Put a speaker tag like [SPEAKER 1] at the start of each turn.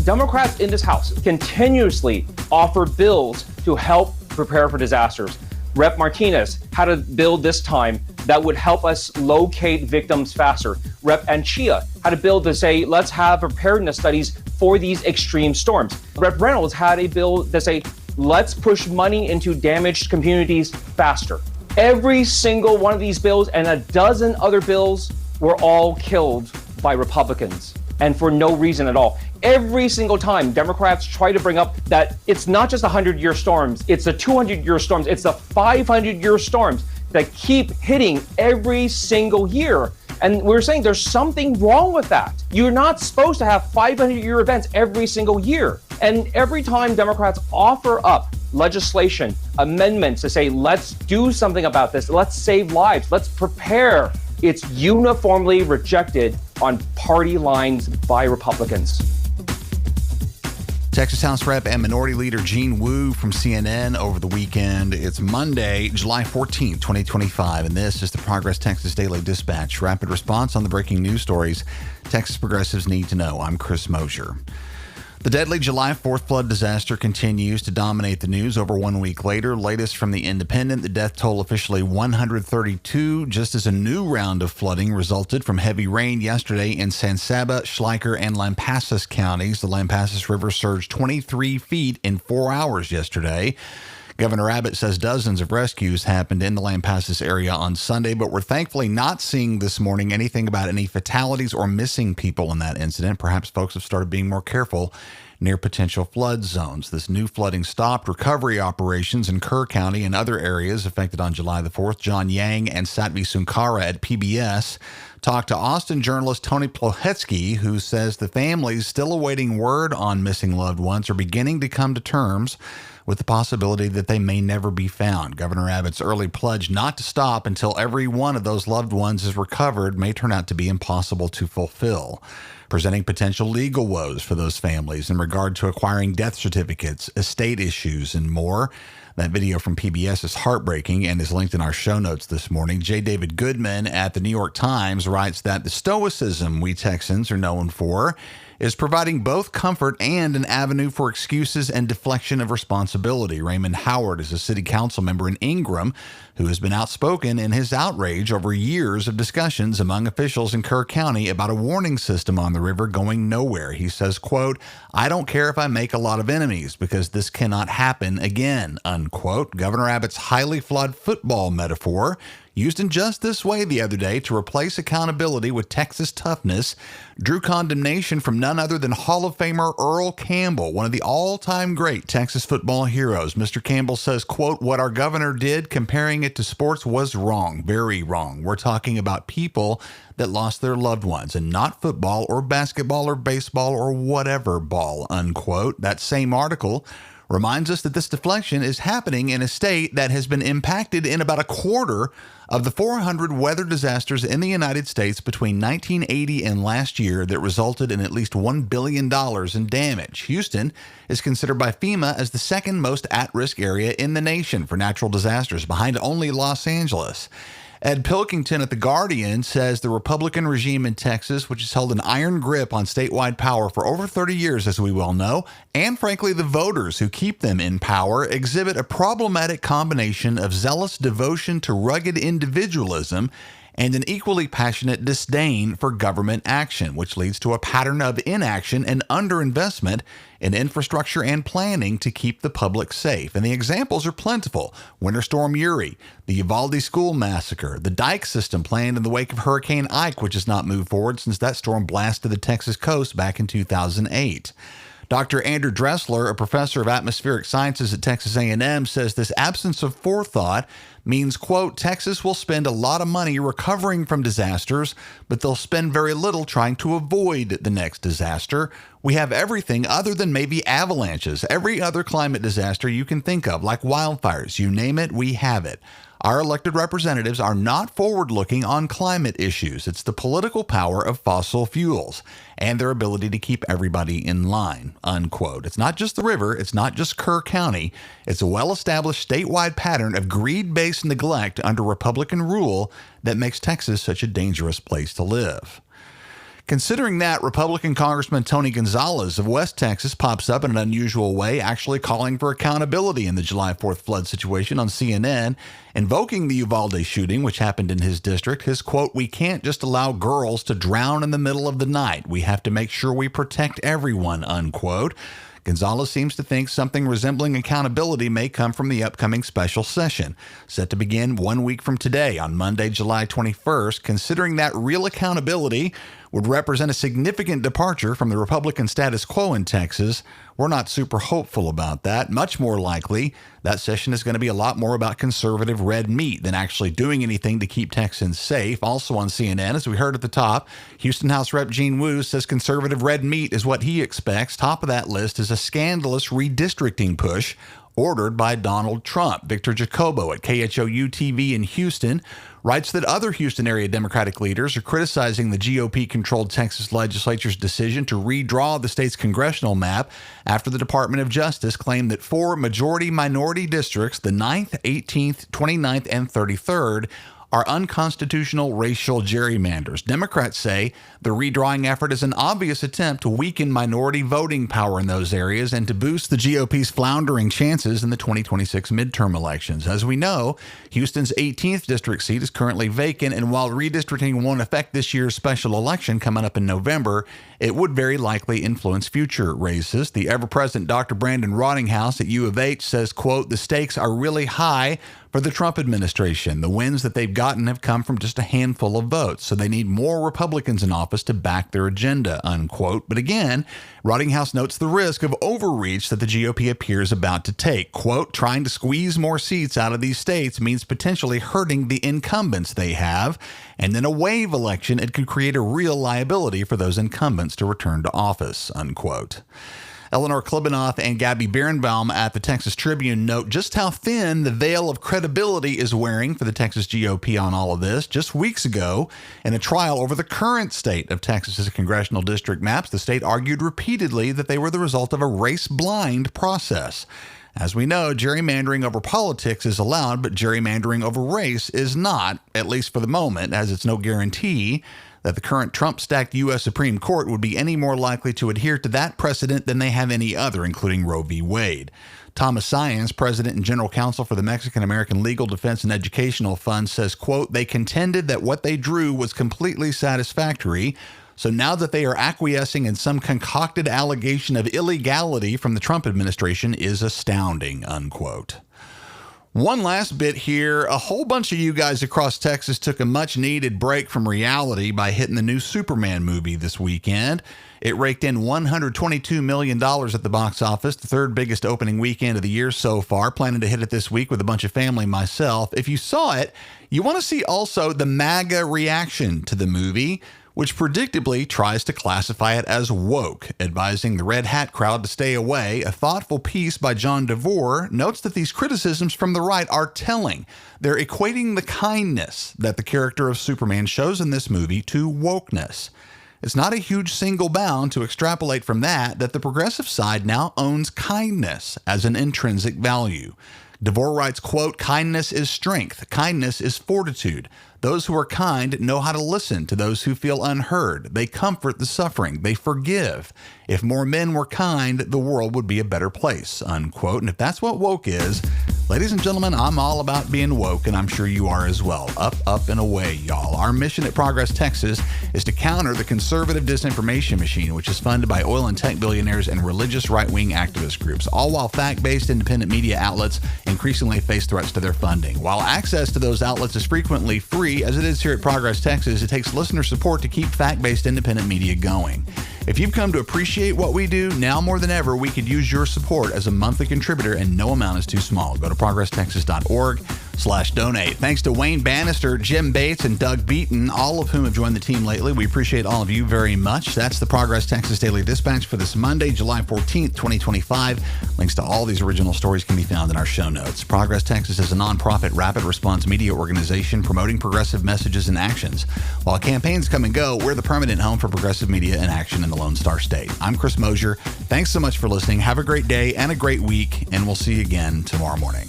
[SPEAKER 1] Democrats in this House continuously offer bills to help prepare for disasters. Rep. Martinez had a bill this time that would help us locate victims faster. Rep. Anchia had a bill to say, let's have preparedness studies for these extreme storms. Rep. Reynolds had a bill that say, let's push money into damaged communities faster. Every single one of these bills and a dozen other bills were all killed by Republicans, and for no reason at all. Every single time Democrats try to bring up that it's not just the 100-year storms, it's the 200-year storms, it's the 500-year storms that keep hitting every single year. And we're saying there's something wrong with that. You're not supposed to have 500-year events every single year. And every time Democrats offer up legislation, amendments to say, let's do something about this, let's save lives, let's prepare, it's uniformly rejected on party lines by Republicans.
[SPEAKER 2] Texas House Rep and Minority Leader Gene Wu from CNN over the weekend. It's Monday, July 14th, 2025, and this is the Progress Texas Daily Dispatch. Rapid response on the breaking news stories Texas progressives need to know. I'm Chris Mosier. The deadly July 4th flood disaster continues to dominate the news over 1 week later. Latest from The Independent, the death toll officially 132, just as a new round of flooding resulted from heavy rain yesterday in San Saba, Schleicher, and Lampasas counties. The Lampasas River surged 23 feet in 4 hours yesterday. Governor Abbott says dozens of rescues happened in the Lampasas area on Sunday, but we're thankfully not seeing this morning anything about any fatalities or missing people in that incident. Perhaps folks have started being more careful near potential flood zones. This new flooding stopped recovery operations in Kerr County and other areas affected on July the 4th. John Yang and Sattvi Sunkara at PBS talked to Austin journalist Tony Plohetsky, who says the families still awaiting word on missing loved ones are beginning to come to terms with the possibility that they may never be found. Governor Abbott's early pledge not to stop until every one of those loved ones is recovered may turn out to be impossible to fulfill, presenting potential legal woes for those families in regard to acquiring death certificates, estate issues, and more. That video from PBS is heartbreaking and is linked in our show notes this morning. J. David Goodman at the New York Times writes that the stoicism we Texans are known for is providing both comfort and an avenue for excuses and deflection of responsibility. Raymond Howard is a city council member in Ingram who has been outspoken in his outrage over years of discussions among officials in Kerr County about a warning system on the river going nowhere. He says, quote, "I don't care if I make a lot of enemies because this cannot happen again," unquote. Governor Abbott's highly flawed football metaphor, used in just this way the other day to replace accountability with Texas toughness, drew condemnation from none other than Hall of Famer Earl Campbell, one of the all-time great Texas football heroes. Mr. Campbell says, quote, "What our governor did comparing it to sports was wrong, very wrong. We're talking about people that lost their loved ones and not football or basketball or baseball or whatever ball," unquote. That same article reminds us that this deflection is happening in a state that has been impacted in about a quarter of the 400 weather disasters in the United States between 1980 and last year that resulted in at least $1 billion in damage. Houston is considered by FEMA as the second most at-risk area in the nation for natural disasters, behind only Los Angeles. Ed Pilkington at The Guardian says the Republican regime in Texas, which has held an iron grip on statewide power for over 30 years, as we well know, and frankly the voters who keep them in power, exhibit a problematic combination of zealous devotion to rugged individualism and an equally passionate disdain for government action, which leads to a pattern of inaction and underinvestment in infrastructure and planning to keep the public safe. And the examples are plentiful. Winter Storm Uri, the Uvalde school massacre, the dike system planned in the wake of Hurricane Ike, which has not moved forward since that storm blasted the Texas coast back in 2008. Dr. Andrew Dressler, a professor of atmospheric sciences at Texas A&M, says this absence of forethought means, quote, "Texas will spend a lot of money recovering from disasters, but they'll spend very little trying to avoid the next disaster. We have everything other than maybe avalanches. Every other climate disaster you can think of, like wildfires. You name it, we have it. Our elected representatives are not forward-looking on climate issues. It's the political power of fossil fuels and their ability to keep everybody in line," unquote. It's not just the river. It's not just Kerr County. It's a well-established statewide pattern of greed-based neglect under Republican rule that makes Texas such a dangerous place to live. Considering that, Republican Congressman Tony Gonzalez of West Texas pops up in an unusual way, actually calling for accountability in the July 4th flood situation on CNN, invoking the Uvalde shooting, which happened in his district. His quote, "We can't just allow girls to drown in the middle of the night. We have to make sure we protect everyone," unquote. Gonzalez seems to think something resembling accountability may come from the upcoming special session, set to begin 1 week from today on Monday, July 21st. Considering that real accountability would represent a significant departure from the Republican status quo in Texas, we're not super hopeful about that. Much more likely, that session is going to be a lot more about conservative red meat than actually doing anything to keep Texans safe. Also on CNN, as we heard at the top, Houston House Rep Gene Wu says conservative red meat is what he expects. Top of that list is a scandalous redistricting push ordered by Donald Trump. Victor Jacobo at KHOU-TV in Houston writes that other Houston area Democratic leaders are criticizing the GOP-controlled Texas legislature's decision to redraw the state's congressional map after the Department of Justice claimed that 4 majority-minority districts, the 9th, 18th, 29th, and 33rd, are unconstitutional racial gerrymanders. Democrats say the redrawing effort is an obvious attempt to weaken minority voting power in those areas and to boost the GOP's floundering chances in the 2026 midterm elections. As we know, Houston's 18th district seat is currently vacant, and while redistricting won't affect this year's special election coming up in November, it would very likely influence future races. The ever-present Dr. Brandon Rottinghouse at U of H says, quote, "The stakes are really high for the Trump administration. The wins that they've gotten have come from just a handful of votes, so they need more Republicans in office to back their agenda," unquote. But again, Rottinghouse notes the risk of overreach that the GOP appears about to take. Quote, "Trying to squeeze more seats out of these states means potentially hurting the incumbents they have, and in a wave election, it could create a real liability for those incumbents to return to office," unquote. Eleanor Klibanoff and Gabby Birnbaum at the Texas Tribune note just how thin the veil of credibility is wearing for the Texas GOP on all of this. Just weeks ago, in a trial over the current state of Texas's congressional district maps, the state argued repeatedly that they were the result of a race-blind process. As we know, gerrymandering over politics is allowed, but gerrymandering over race is not, at least for the moment, as it's no guarantee that the current Trump-stacked U.S. Supreme Court would be any more likely to adhere to that precedent than they have any other, including Roe v. Wade. Thomas Sayans, president and general counsel for the Mexican-American Legal Defense and Educational Fund, says, quote, "They contended that what they drew was completely satisfactory. So now that they are acquiescing in some concocted allegation of illegality from the Trump administration is astounding," unquote. One last bit here. A whole bunch of you guys across Texas took a much-needed break from reality by hitting the new Superman movie this weekend. It raked in $122 million at the box office, the third biggest opening weekend of the year so far. Planning to hit it this week with a bunch of family myself. If you saw it, you want to see also the MAGA reaction to the movie, which predictably tries to classify it as woke, advising the red hat crowd to stay away. A thoughtful piece by John DeVore notes that these criticisms from the right are telling. They're equating the kindness that the character of Superman shows in this movie to wokeness. It's not a huge single bound to extrapolate from that the progressive side now owns kindness as an intrinsic value. DeVore writes, quote, "Kindness is strength. Kindness is fortitude. Those who are kind know how to listen to those who feel unheard. They comfort the suffering. They forgive. If more men were kind, the world would be a better place," unquote. And if that's what woke is, ladies and gentlemen, I'm all about being woke, and I'm sure you are as well. Up, up, and away, y'all. Our mission at Progress Texas is to counter the conservative disinformation machine, which is funded by oil and tech billionaires and religious right-wing activist groups, all while fact-based independent media outlets increasingly face threats to their funding. While access to those outlets is frequently free, as it is here at Progress Texas, it takes listener support to keep fact-based independent media going. If you've come to appreciate what we do, now more than ever, we could use your support as a monthly contributor, and no amount is too small. Go to progresstexas.org/donate. Thanks to Wayne Bannister, Jim Bates, and Doug Beaton, all of whom have joined the team lately. We appreciate all of you very much. That's the Progress Texas Daily Dispatch for this Monday, July 14th, 2025. Links to all these original stories can be found in our show notes. Progress Texas is a nonprofit rapid response media organization promoting progressive messages and actions. While campaigns come and go, we're the permanent home for progressive media and action in the Lone Star State. I'm Chris Mosier. Thanks so much for listening. Have a great day and a great week, and we'll see you again tomorrow morning.